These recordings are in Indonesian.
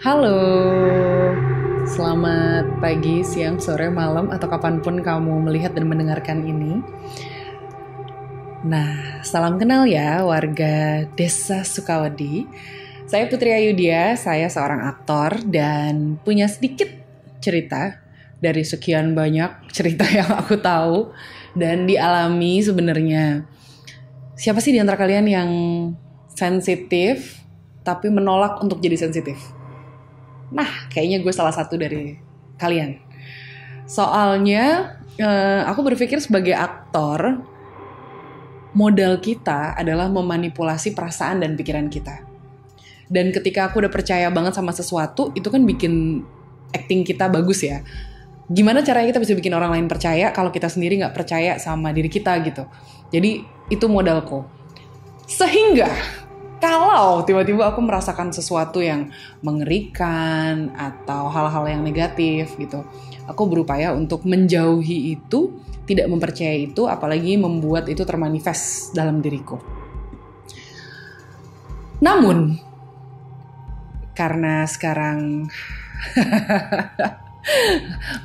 Halo, selamat pagi, siang, sore, malam, atau kapanpun kamu melihat dan mendengarkan ini. Nah, salam kenal ya warga Desa Sukawedi. Saya Putri Ayudhya, saya seorang aktor dan punya sedikit cerita dari sekian banyak cerita yang aku tahu dan dialami sebenarnya. Siapa sih di antara kalian yang sensitif tapi menolak untuk jadi sensitif? Nah, kayaknya gue salah satu dari kalian. Soalnya, aku berpikir sebagai aktor, modal kita adalah memanipulasi perasaan dan pikiran kita. Dan ketika aku udah percaya banget sama sesuatu, itu kan bikin acting kita bagus ya. Gimana caranya kita bisa bikin orang lain percaya kalau kita sendiri gak percaya sama diri kita gitu. Jadi, itu modalku. Sehingga kalau tiba-tiba aku merasakan sesuatu yang mengerikan atau hal-hal yang negatif gitu, aku berupaya untuk menjauhi itu, tidak mempercayai itu, apalagi membuat itu termanifest dalam diriku. Namun, karena sekarang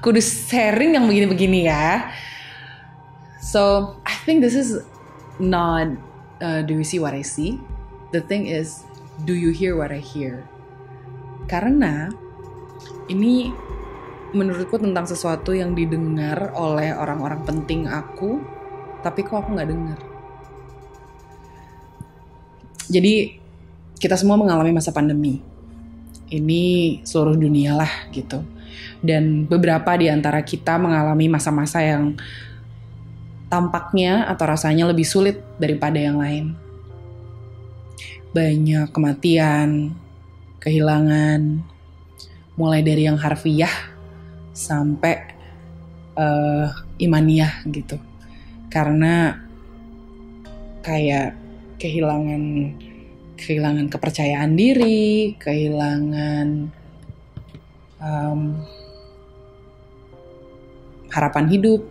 kudu sharing yang begini-begini ya. So, I think this is not do you see what I see? The thing is, do you hear what I hear? Karena ini menurutku tentang sesuatu yang didengar oleh orang-orang penting aku, tapi kok aku gak dengar. Jadi kita semua mengalami masa pandemi. Ini seluruh dunia lah gitu. Dan beberapa di antara kita mengalami masa-masa yang tampaknya atau rasanya lebih sulit daripada yang lain. Banyak kematian, kehilangan, mulai dari yang harfiah sampai imaniah gitu. Karena kayak kehilangan kepercayaan diri, kehilangan harapan hidup.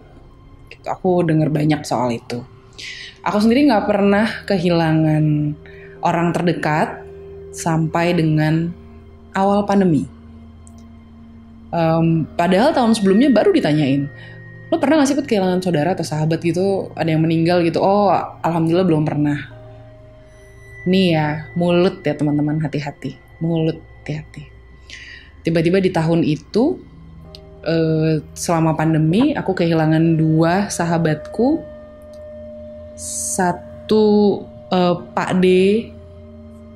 Gitu. Aku dengar banyak soal itu. Aku sendiri nggak pernah kehilangan orang terdekat sampai dengan awal pandemi. Padahal tahun sebelumnya baru ditanyain, lo pernah gak sih kehilangan saudara atau sahabat gitu, ada yang meninggal gitu? Oh, alhamdulillah belum pernah. Nih ya, mulut ya teman-teman, hati-hati. Mulut, hati-hati. Tiba-tiba di tahun itu, selama pandemi, aku kehilangan 2 sahabatku. Satu Pak D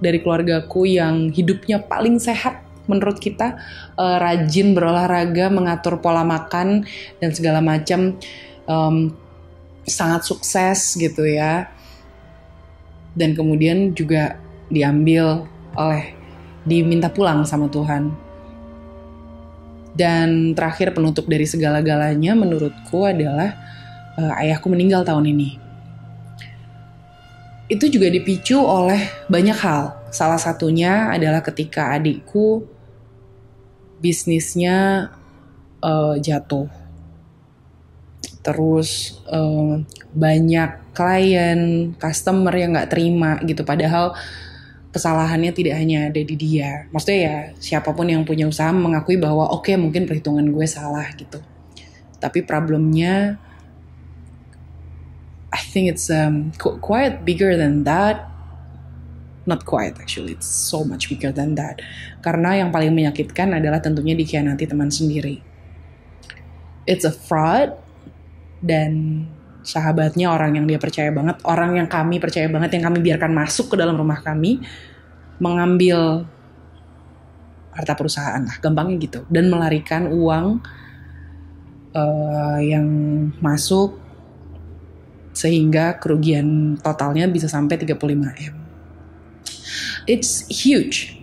dari keluargaku yang hidupnya paling sehat menurut kita, rajin berolahraga, mengatur pola makan dan segala macam, sangat sukses gitu ya. Dan kemudian juga diminta pulang sama Tuhan. Dan terakhir penutup dari segala-galanya menurutku adalah ayahku meninggal tahun ini. Itu juga dipicu oleh banyak hal. Salah satunya adalah ketika adikku bisnisnya jatuh. Terus banyak klien, customer yang gak terima gitu. Padahal kesalahannya tidak hanya ada di dia. Maksudnya ya siapapun yang punya usaha mengakui bahwa oke, mungkin perhitungan gue salah gitu. Tapi problemnya I think it's quite bigger than that. Not quite actually, it's so much bigger than that. Karena yang paling menyakitkan adalah tentunya dikhianati teman sendiri. It's a fraud, dan sahabatnya orang yang dia percaya banget, orang yang kami percaya banget, yang kami biarkan masuk ke dalam rumah kami, mengambil harta perusahaan lah, gampangnya gitu, dan melarikan uang yang masuk, sehingga kerugian totalnya bisa sampai 35M. It's huge.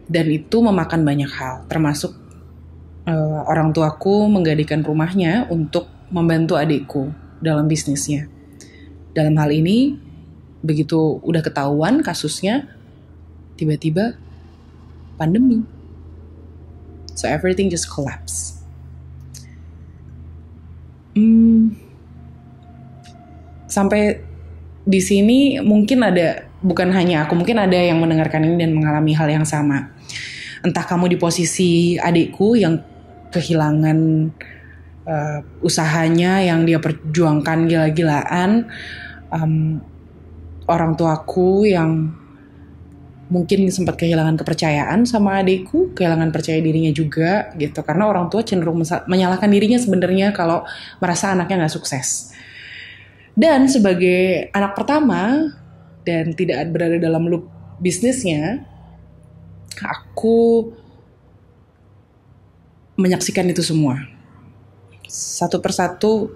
Dan itu memakan banyak hal, termasuk orang tuaku menggadaikan rumahnya untuk membantu adikku dalam bisnisnya. Dalam hal ini, begitu udah ketahuan kasusnya, tiba-tiba pandemi. So everything just collapse. Sampai di sini mungkin ada, bukan hanya aku, mungkin ada yang mendengarkan ini dan mengalami hal yang sama. Entah kamu di posisi adikku yang kehilangan usahanya yang dia perjuangkan gila-gilaan, orang tuaku yang mungkin sempat kehilangan kepercayaan sama adikku, kehilangan percaya dirinya juga gitu. Karena orang tua cenderung menyalahkan dirinya sebenarnya kalau merasa anaknya nggak sukses. Dan sebagai anak pertama dan tidak berada dalam loop bisnisnya, aku menyaksikan itu semua. Satu persatu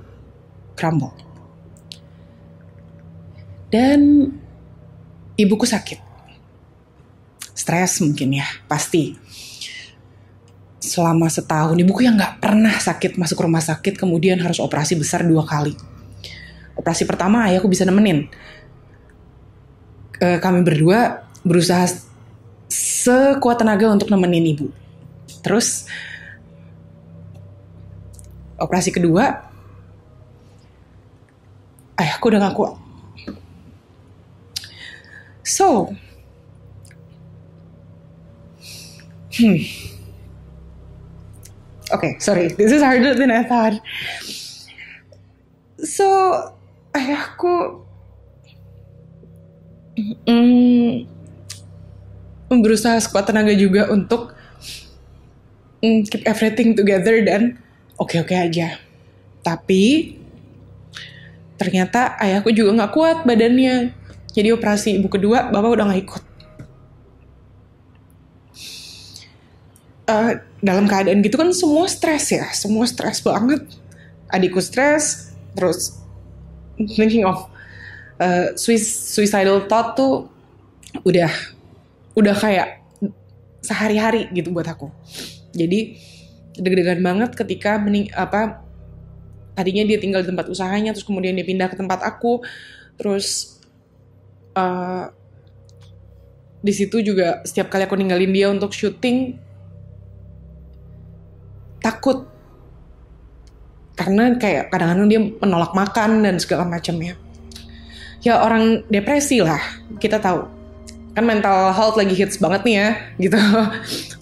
crumble. Dan ibuku sakit. Stres mungkin ya, pasti. Selama setahun, ibuku yang gak pernah sakit masuk rumah sakit, kemudian harus operasi besar 2 kali. Operasi pertama ayahku bisa nemenin. Kami berdua berusaha sekuat tenaga untuk nemenin ibu. Terus operasi kedua, ayahku udah gak kuat. So, okay, sorry, this is harder than I thought. So, ayahku berusaha sekuat tenaga juga untuk keep everything together dan oke-oke aja. Tapi ternyata ayahku juga gak kuat badannya. Jadi operasi ibu kedua, bapak udah gak ikut. Dalam keadaan gitu kan semua stres ya. Semua stres banget. Adikku stres. Terus thinking of suicidal thought tuh udah kayak sehari-hari gitu buat aku. Jadi deg-degan banget ketika tadinya dia tinggal di tempat usahanya, terus kemudian dia pindah ke tempat aku, terus di situ juga setiap kali aku ninggalin dia untuk syuting, takut karena kayak kadang-kadang dia menolak makan dan segala macamnya. Ya orang depresi lah, kita tahu kan mental health lagi hits banget nih ya gitu.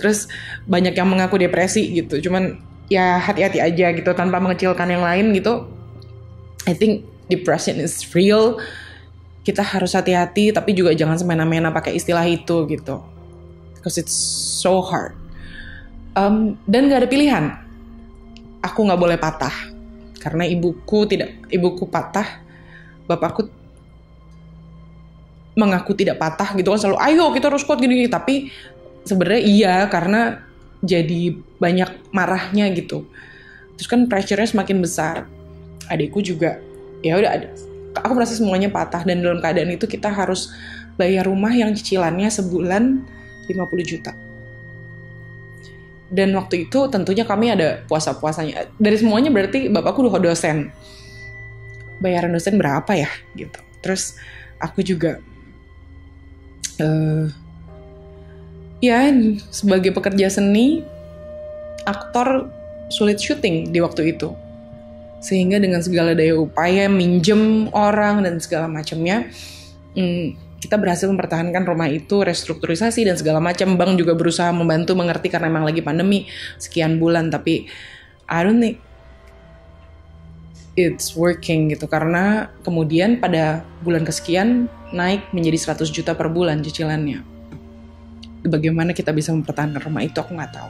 Terus banyak yang mengaku depresi gitu, cuman ya hati-hati aja gitu tanpa mengecilkan yang lain gitu. I think depression is real. Kita harus hati-hati, tapi juga jangan semena-mena pakai istilah itu gitu, because it's so hard. Dan gak ada pilihan. Aku gak boleh patah karena ibuku patah, bapakku mengaku tidak patah gitu kan, selalu ayo kita harus kuat gini-gini, tapi sebenarnya iya karena jadi banyak marahnya gitu. Terus kan pressure-nya semakin besar. Adikku juga ya udah, aku merasa semuanya patah, dan dalam keadaan itu kita harus bayar rumah yang cicilannya sebulan 50 juta. Dan waktu itu tentunya kami ada puasa-puasanya. Dari semuanya berarti bapakku udah dosen. Bayaran dosen berapa ya gitu. Terus aku juga ya sebagai pekerja seni, aktor sulit syuting di waktu itu. Sehingga dengan segala daya upaya, minjem orang dan segala macamnya, kita berhasil mempertahankan rumah itu, restrukturisasi dan segala macam. Bank juga berusaha membantu, mengerti karena memang lagi pandemi sekian bulan. Tapi I don't think it's working gitu. Karena kemudian pada bulan kesekian naik menjadi 100 juta per bulan cicilannya. Bagaimana kita bisa mempertahankan rumah itu aku gak tahu.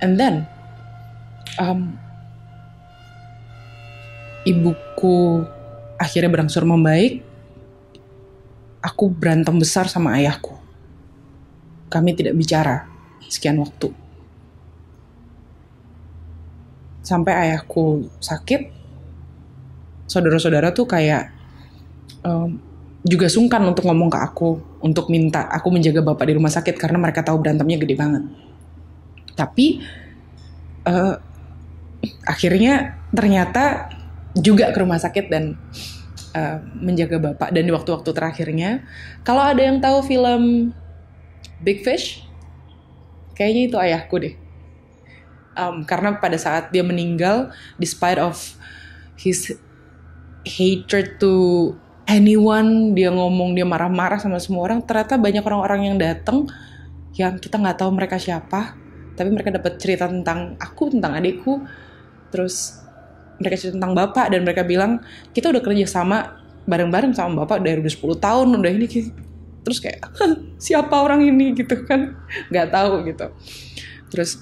And then ibuku akhirnya berangsur membaik. Aku berantem besar sama ayahku. Kami tidak bicara sekian waktu. Sampai ayahku sakit, saudara-saudara tuh kayak juga sungkan untuk ngomong ke aku, untuk minta aku menjaga bapak di rumah sakit karena mereka tahu berantemnya gede banget. Tapi akhirnya ternyata juga ke rumah sakit dan menjaga bapak. Dan di waktu-waktu terakhirnya, kalau ada yang tahu film Big Fish, kayaknya itu ayahku deh. Karena pada saat dia meninggal, despite of his hatred to anyone, dia ngomong, dia marah-marah sama semua orang, ternyata banyak orang-orang yang datang yang kita nggak tahu mereka siapa, tapi mereka dapat cerita tentang aku, tentang adikku, terus mereka cerita tentang bapak, dan mereka bilang kita udah kerja sama bareng-bareng sama bapak dari udah 10 tahun, udah ini. Terus kayak siapa orang ini gitu kan, nggak tahu gitu. Terus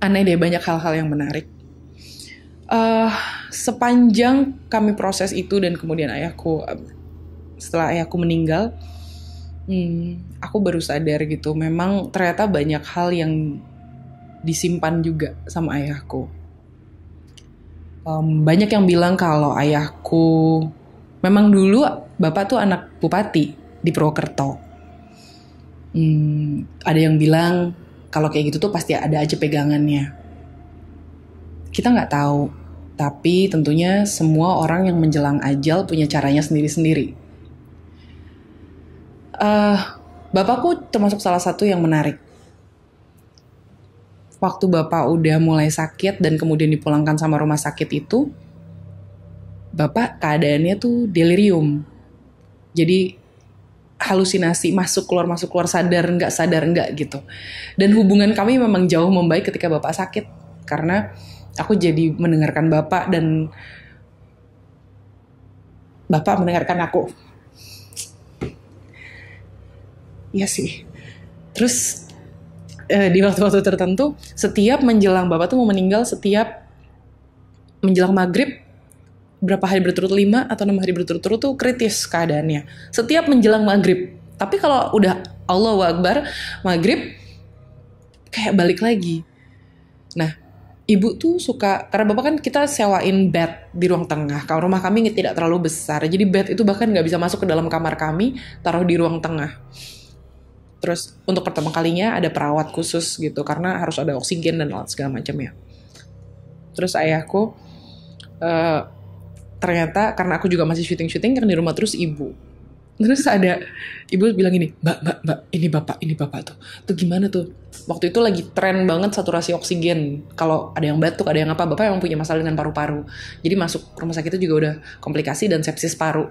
aneh deh, banyak hal-hal yang menarik. Sepanjang kami proses itu dan kemudian setelah ayahku meninggal, aku baru sadar gitu, memang ternyata banyak hal yang disimpan juga sama ayahku. Banyak yang bilang kalau ayahku memang dulu bapak tuh anak bupati di Purwokerto. Ada yang bilang kalau kayak gitu tuh pasti ada aja pegangannya. Kita nggak tahu, tapi tentunya semua orang yang menjelang ajal punya caranya sendiri-sendiri. Bapakku termasuk salah satu yang menarik. Waktu bapak udah mulai sakit dan kemudian dipulangkan sama rumah sakit itu, bapak keadaannya tuh delirium. Jadi halusinasi, masuk keluar sadar enggak gitu. Dan hubungan kami memang jauh membaik ketika bapak sakit, karena aku jadi mendengarkan bapak dan bapak mendengarkan aku. Iya sih. Terus di waktu-waktu tertentu, setiap menjelang bapak tuh mau meninggal, setiap menjelang maghrib, berapa hari berturut 5 atau 6 hari berturut-turut tuh kritis keadaannya. Setiap menjelang maghrib. Tapi kalau udah Allahu Akbar, maghrib, kayak balik lagi. Nah, ibu tuh suka, karena bapak kan kita sewain bed di ruang tengah. Kalau rumah kami tidak terlalu besar, jadi bed itu bahkan nggak bisa masuk ke dalam kamar kami, taruh di ruang tengah. Terus untuk pertama kalinya ada perawat khusus gitu, karena harus ada oksigen dan alat segala macamnya. Terus ayahku, ternyata karena aku juga masih syuting kan di rumah, terus ibu. Terus ada ibu bilang gini, mbak, ini bapak tuh gimana tuh? Waktu itu lagi tren banget saturasi oksigen. Kalau ada yang batuk, ada yang apa, bapak emang punya masalah dengan paru-paru. Jadi masuk rumah sakit itu juga udah komplikasi dan sepsis paru.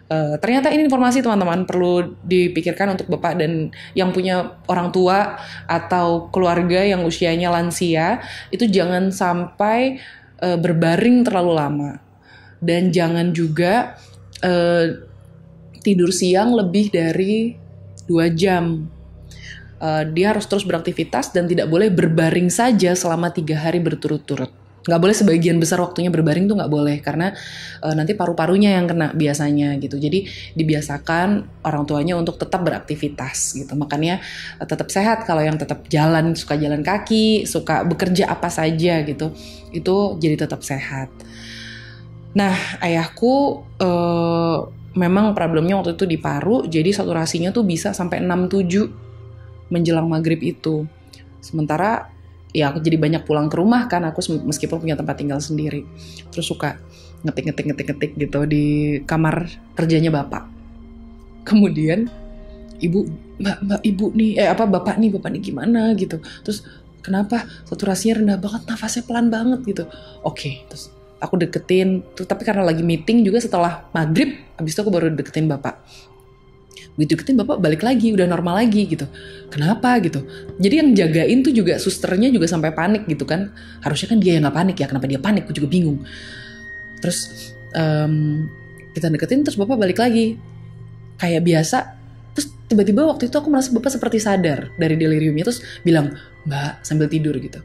Ternyata ini informasi teman-teman perlu dipikirkan untuk bapak dan yang punya orang tua atau keluarga yang usianya lansia, itu jangan sampai berbaring terlalu lama, dan jangan juga tidur siang lebih dari 2 jam. Dia harus terus beraktivitas dan tidak boleh berbaring saja selama 3 hari berturut-turut. Nggak boleh sebagian besar waktunya berbaring tuh nggak boleh, karena nanti paru-parunya yang kena biasanya gitu. Jadi dibiasakan orang tuanya untuk tetap beraktivitas gitu. Makanya tetap sehat kalau yang tetap suka jalan kaki, suka bekerja apa saja gitu, itu jadi tetap sehat. Nah, ayahku memang problemnya waktu itu di paru, jadi saturasinya tuh bisa sampai 67 menjelang maghrib itu. Sementara ya aku jadi banyak pulang ke rumah kan, aku meskipun punya tempat tinggal sendiri. Terus suka ngetik gitu di kamar kerjanya bapak. Kemudian bapak nih gimana gitu. Terus kenapa saturasinya rendah banget, nafasnya pelan banget gitu. Oke, terus aku deketin, tapi karena lagi meeting juga setelah maghrib, habis itu aku baru deketin bapak. Begitu deketin bapak balik lagi, udah normal lagi gitu. Kenapa gitu? Jadi yang jagain tuh juga susternya juga sampai panik gitu kan. Harusnya kan dia yang gak panik ya, kenapa dia panik? Aku juga bingung. Terus kita deketin, terus bapak balik lagi kayak biasa. Terus tiba-tiba waktu itu aku merasa bapak seperti sadar dari deliriumnya, terus bilang, "Mbak," sambil tidur gitu,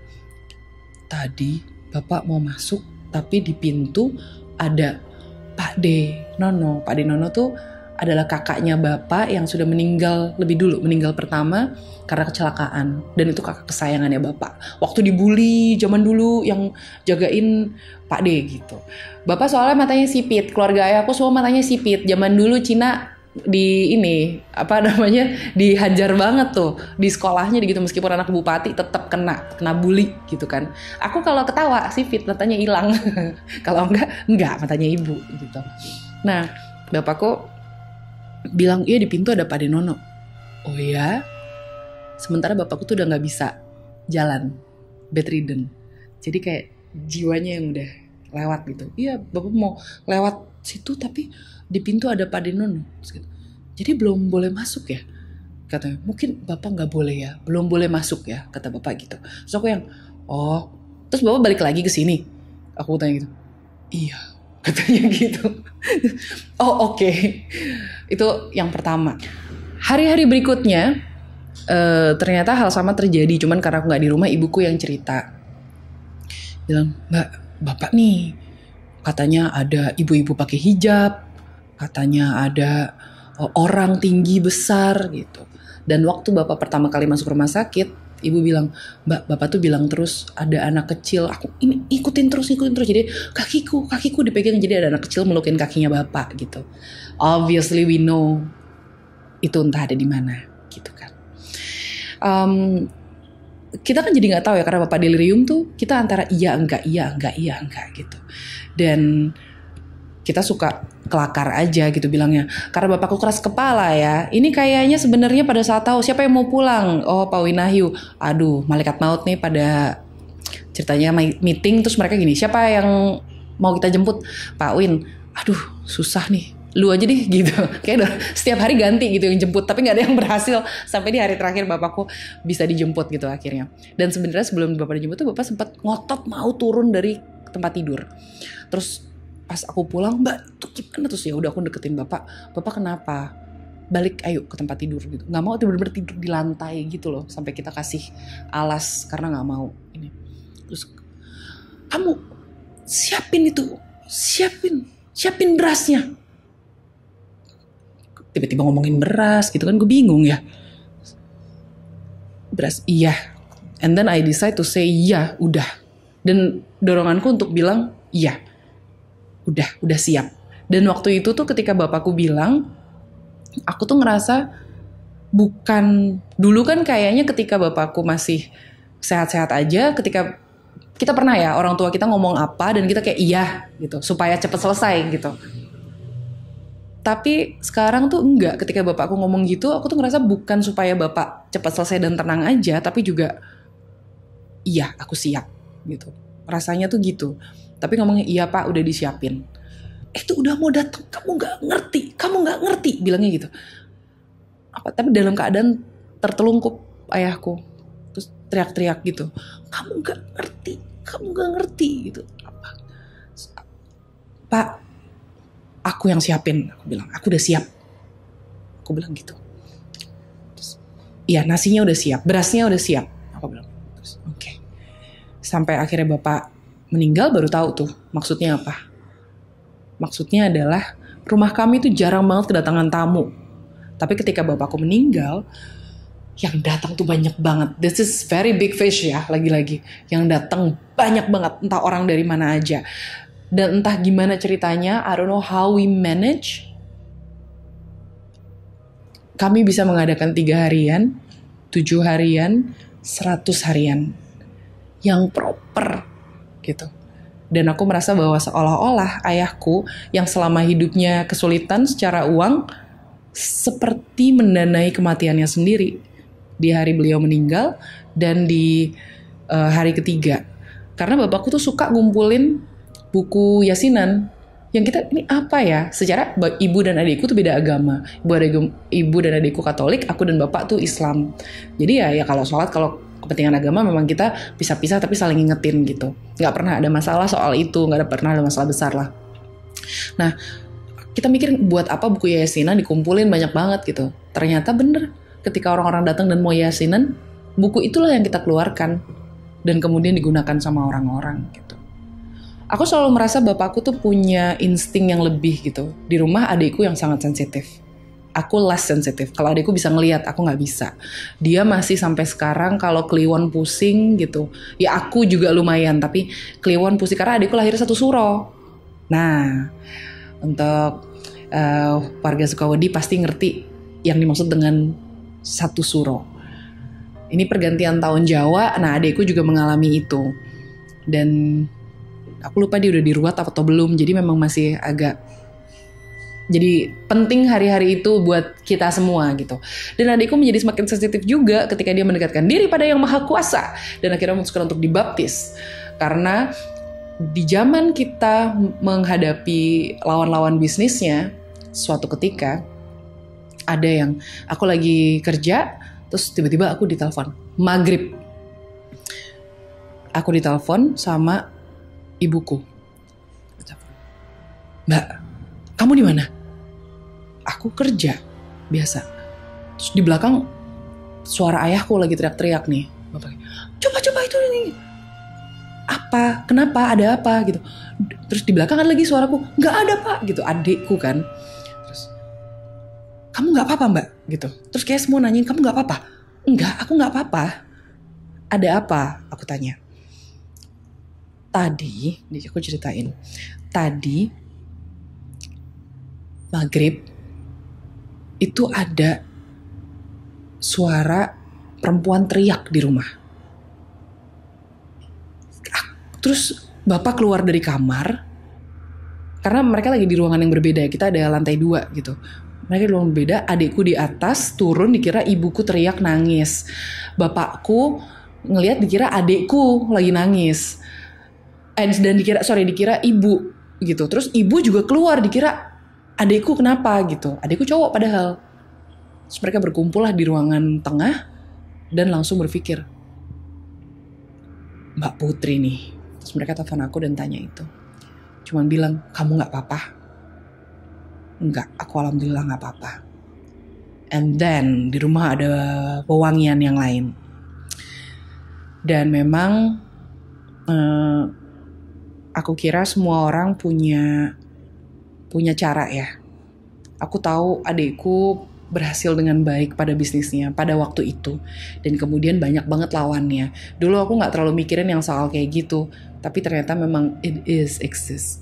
"tadi bapak mau masuk, tapi di pintu ada Pak D Nono." Pak D Nono tuh adalah kakaknya bapak yang sudah meninggal lebih dulu, meninggal pertama karena kecelakaan, dan itu kakak kesayangannya bapak. Waktu dibully zaman dulu yang jagain Pak D gitu. Bapak soalnya matanya sipit, keluarga ayahku semua matanya sipit. Zaman dulu Cina dihajar banget tuh di sekolahnya gitu, meskipun anak bupati tetap kena bully gitu kan. Aku kalau ketawa sipit, matanya hilang. Kalau enggak matanya ibu gitu. Nah, bapakku bilang, "Iya di pintu ada Pak Denono." Oh ya? Sementara bapakku tuh udah gak bisa jalan, bedridden. Jadi kayak jiwanya yang udah lewat gitu. "Iya bapak mau lewat situ tapi di pintu ada Pak Denono." Jadi belum boleh masuk ya? Katanya, mungkin bapak nggak boleh ya, belum boleh masuk ya, kata bapak gitu. Terus aku yang, oh, terus bapak balik lagi ke sini? Aku tanya gitu. Iya, katanya gitu. Oh oke. Itu yang pertama. Hari-hari berikutnya, ternyata hal sama terjadi. Cuman karena aku gak di rumah, ibuku yang cerita. Bilang, Mbak, bapak nih, katanya ada ibu-ibu pakai hijab. Katanya ada orang tinggi besar gitu. Dan waktu bapak pertama kali masuk rumah sakit, ibu bilang, Mbak, bapak tuh bilang terus ada anak kecil. Aku ini ikutin terus. Jadi kakiku dipegang. Jadi ada anak kecil melukin kakinya bapak gitu. Obviously we know itu entah ada di mana gitu kan. Kita kan jadi nggak tahu ya, karena bapak delirium tuh kita antara iya enggak gitu. Dan kita suka kelakar aja gitu bilangnya, karena bapakku keras kepala ya. Ini kayaknya sebenarnya pada saat tahu siapa yang mau pulang, oh Pak Winahyu, aduh malaikat maut nih pada ceritanya meeting, terus mereka gini, siapa yang mau kita jemput? Pak Win, aduh susah nih, lu aja deh gitu. Kayak udah setiap hari ganti gitu yang jemput, tapi nggak ada yang berhasil sampai di hari terakhir bapakku bisa dijemput gitu akhirnya. Dan sebenarnya sebelum bapak dijemput tuh bapak sempat ngotot mau turun dari tempat tidur. Terus pas aku pulang, Mbak tuh gimana? Terus ya udah aku deketin bapak kenapa? Balik ayo ke tempat tidur gitu. Nggak mau bener-bener tidur di lantai gitu loh, sampai kita kasih alas karena nggak mau ini. Terus kamu siapin berasnya. Tiba-tiba ngomongin beras gitu kan, gue bingung ya. Beras, iya. And then I decide to say iya, udah. Dan doronganku untuk bilang iya. Udah siap. Dan waktu itu tuh ketika bapakku bilang, aku tuh ngerasa bukan, dulu kan kayaknya ketika bapakku masih sehat-sehat aja, ketika kita pernah ya orang tua kita ngomong apa dan kita kayak iya gitu supaya cepet selesai gitu. Tapi sekarang tuh enggak, ketika bapakku ngomong gitu aku tuh ngerasa bukan supaya bapak cepat selesai dan tenang aja, tapi juga iya aku siap gitu. Rasanya tuh gitu. Tapi ngomongnya iya Pak udah disiapin. Itu udah mau datang, kamu nggak ngerti bilangnya gitu. Tapi dalam keadaan tertelungkup ayahku. Terus teriak-teriak gitu. Kamu nggak ngerti gitu. Pak, aku yang siapin. Aku bilang, aku udah siap. Aku bilang gitu. Terus, iya nasinya udah siap, berasnya udah siap. Aku bilang, terus oke. Sampai akhirnya bapak meninggal baru tahu tuh maksudnya apa. Maksudnya adalah rumah kami tuh jarang banget kedatangan tamu. Tapi ketika bapakku meninggal, yang datang tuh banyak banget. This is very big fish ya, lagi-lagi. Yang datang banyak banget, entah orang dari mana aja. Dan entah gimana ceritanya, I don't know how we manage. Kami bisa mengadakan 3 harian, 7 harian, 100 harian. Yang proper gitu. Dan aku merasa bahwa seolah-olah ayahku yang selama hidupnya kesulitan secara uang seperti mendanai kematiannya sendiri di hari beliau meninggal dan di hari ketiga. Karena bapakku tuh suka ngumpulin buku yasinan yang kita ini apa ya? Secara ibu dan adikku tuh beda agama. Ibu dan adikku Katolik, aku dan bapak tuh Islam. Jadi ya kalau sholat, kalau kepentingan agama memang kita pisah-pisah tapi saling ngingetin gitu. Nggak pernah ada masalah soal itu, nggak pernah ada masalah besar lah. Nah, kita mikir buat apa buku yasinan dikumpulin banyak banget gitu. Ternyata bener, ketika orang-orang datang dan mau yasinan, buku itulah yang kita keluarkan dan kemudian digunakan sama orang-orang gitu. Aku selalu merasa bapakku tuh punya insting yang lebih gitu. Di rumah adikku yang sangat sensitif. Aku less sensitif. Kalau adikku bisa ngelihat, aku nggak bisa. Dia masih sampai sekarang kalau kliwon pusing gitu. Ya aku juga lumayan, tapi kliwon pusing karena adikku lahir satu suro. Nah, untuk warga Sukawedi pasti ngerti yang dimaksud dengan satu suro. Ini pergantian tahun Jawa. Nah, adikku juga mengalami itu. Dan aku lupa dia udah diruat atau belum. Jadi memang masih agak. Jadi penting hari-hari itu buat kita semua gitu. Dan adikku menjadi semakin sensitif juga ketika dia mendekatkan diri pada Yang Maha Kuasa. Dan akhirnya memutuskan untuk dibaptis. Karena di zaman kita menghadapi lawan-lawan bisnisnya, suatu ketika Ada yang aku lagi kerja, terus tiba-tiba aku ditelepon maghrib. Aku ditelepon sama ibuku. Mbak, kamu di mana? Aku kerja biasa. Terus di belakang suara ayahku lagi teriak-teriak nih. Bapaknya, coba itu nih. Apa? Kenapa? Ada apa? Gitu. Terus di belakang ada lagi suaraku, nggak ada pak. Gitu, adikku kan. Terus, kamu nggak apa-apa mbak? Gitu. Terus kayak semua nanyain, kamu nggak apa-apa? Enggak, aku nggak apa-apa. Ada apa? Aku tanya. Tadi, aku ceritain. Tadi maghrib itu ada suara perempuan teriak di rumah. Terus bapak keluar dari kamar, karena mereka lagi di ruangan yang berbeda. Kita ada lantai 2 gitu. Mereka di ruangan berbeda, adikku di atas, turun dikira ibuku teriak nangis. Bapakku ngelihat dikira adikku lagi nangis. Dan dikira ibu gitu. Terus ibu juga keluar dikira adikku kenapa gitu. Adikku cowok padahal. Terus mereka berkumpul lah di ruangan tengah dan langsung berpikir, Mbak Putri nih. Terus mereka telepon aku dan tanya itu. Cuman bilang, kamu gak apa-apa? Enggak, aku alhamdulillah gak apa-apa. And then di rumah ada pewangian yang lain. Dan memang aku kira semua orang punya cara ya. Aku tahu adikku berhasil dengan baik pada bisnisnya pada waktu itu. Dan kemudian banyak banget lawannya. Dulu aku gak terlalu mikirin yang soal kayak gitu. Tapi ternyata memang it is exist.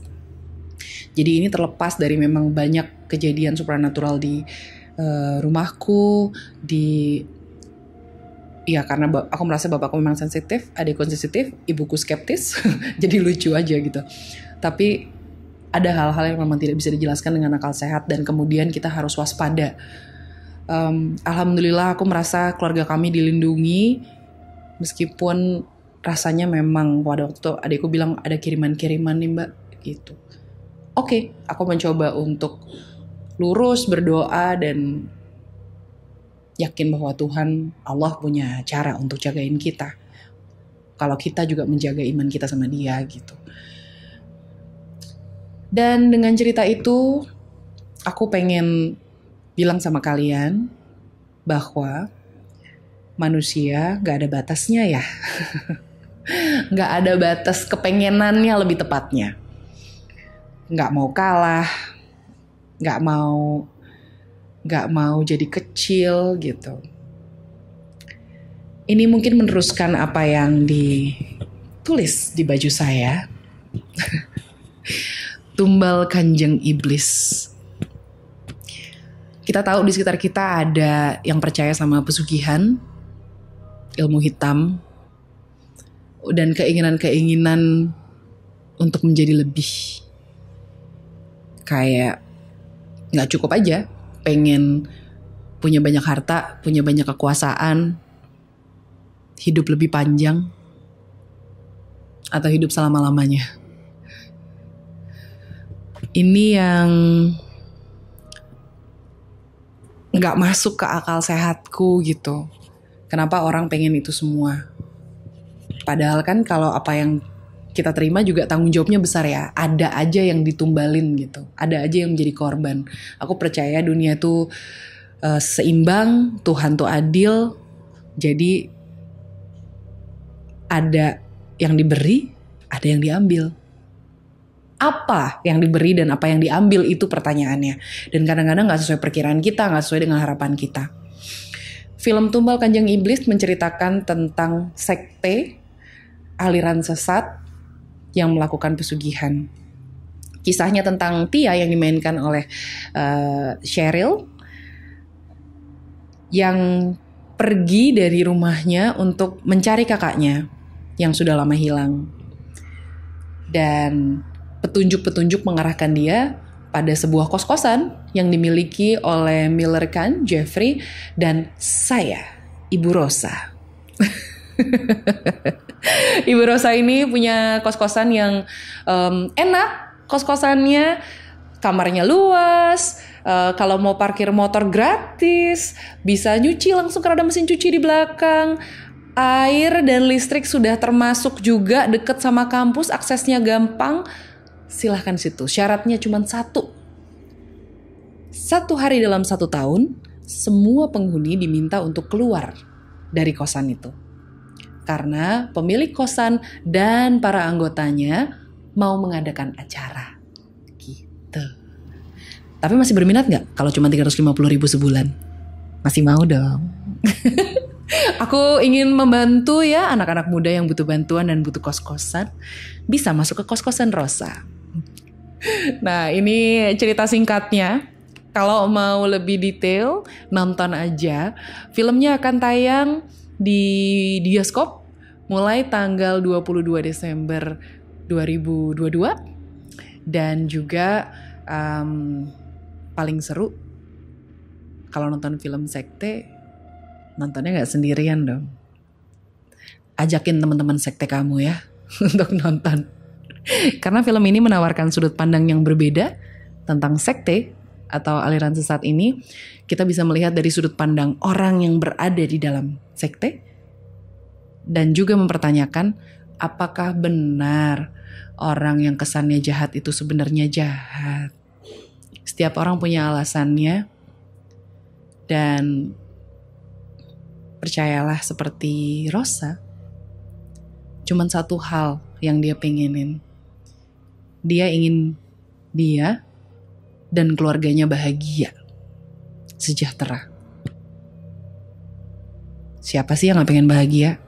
Jadi ini terlepas dari memang banyak kejadian supernatural di rumahku. Ya karena aku merasa bapakku memang sensitif, adikku sensitif, ibuku skeptis. Jadi lucu aja gitu. Tapi ada hal-hal yang memang tidak bisa dijelaskan dengan akal sehat. Dan kemudian kita harus waspada. Alhamdulillah aku merasa keluarga kami dilindungi, meskipun rasanya memang pada waktu itu adikku bilang ada kiriman-kiriman nih mbak gitu. Oke, aku mencoba untuk lurus berdoa dan yakin bahwa Tuhan Allah punya cara untuk jagain kita. Kalau kita juga menjaga iman kita sama Dia gitu. Dan dengan cerita itu aku pengen bilang sama kalian bahwa manusia gak ada batasnya ya. Gak ada batas kepengenannya lebih tepatnya. Gak mau kalah, gak mau jadi kecil gitu. Ini mungkin meneruskan apa yang ditulis di baju saya. Tumbal Kanjeng Iblis. Kita tahu di sekitar kita ada yang percaya sama pesugihan, ilmu hitam, dan keinginan-keinginan untuk menjadi lebih. Kayak gak cukup aja pengen punya banyak harta, punya banyak kekuasaan, hidup lebih panjang, atau hidup selama-lamanya. Ini yang gak masuk ke akal sehatku gitu. Kenapa orang pengen itu semua? Padahal kan kalau apa yang kita terima juga tanggung jawabnya besar ya. Ada aja yang ditumbalin gitu. Ada aja yang menjadi korban. Aku percaya dunia tuh seimbang, Tuhan tuh adil. Jadi ada yang diberi, ada yang diambil. Apa yang diberi dan apa yang diambil itu pertanyaannya. Dan kadang-kadang gak sesuai perkiraan kita, gak sesuai dengan harapan kita. Film Tumbal Kanjeng Iblis menceritakan tentang sekte, aliran sesat yang melakukan pesugihan. Kisahnya tentang Tia yang dimainkan oleh Cheryl, yang pergi dari rumahnya untuk mencari kakaknya yang sudah lama hilang. Dan petunjuk-petunjuk mengarahkan dia pada sebuah kos-kosan yang dimiliki oleh Miller Khan, Jeffrey, dan saya, Ibu Rosa. Ibu Rosa ini punya kos-kosan yang enak, kos-kosannya kamarnya luas, kalau mau parkir motor gratis, bisa nyuci langsung karena ada mesin cuci di belakang. Air dan listrik sudah termasuk juga, deket sama kampus, aksesnya gampang. Silahkan situ. Syaratnya cuma satu. 1 hari dalam 1 tahun, semua penghuni diminta untuk keluar dari kosan itu. Karena pemilik kosan dan para anggotanya mau mengadakan acara. Gitu. Tapi masih berminat nggak kalau cuma 350.000 sebulan? Masih mau dong. Aku ingin membantu ya anak-anak muda yang butuh bantuan dan butuh kos-kosan. Bisa masuk ke kos-kosan Rosa. Nah, ini cerita singkatnya. Kalau mau lebih detail, nonton aja. Filmnya akan tayang di bioskop mulai tanggal 22 Desember 2022. Dan juga paling seru kalau nonton film sekte, nontonnya gak sendirian dong. Ajakin teman-teman sekte kamu ya untuk nonton. Karena film ini menawarkan sudut pandang yang berbeda tentang sekte atau aliran sesat ini. Kita bisa melihat dari sudut pandang orang yang berada di dalam sekte. Dan juga mempertanyakan apakah benar orang yang kesannya jahat itu sebenarnya jahat. Setiap orang punya alasannya. Dan percayalah seperti Rosa, cuman satu hal yang dia pengenin. Dia ingin dia dan keluarganya bahagia, sejahtera. Siapa sih yang gak pengen bahagia?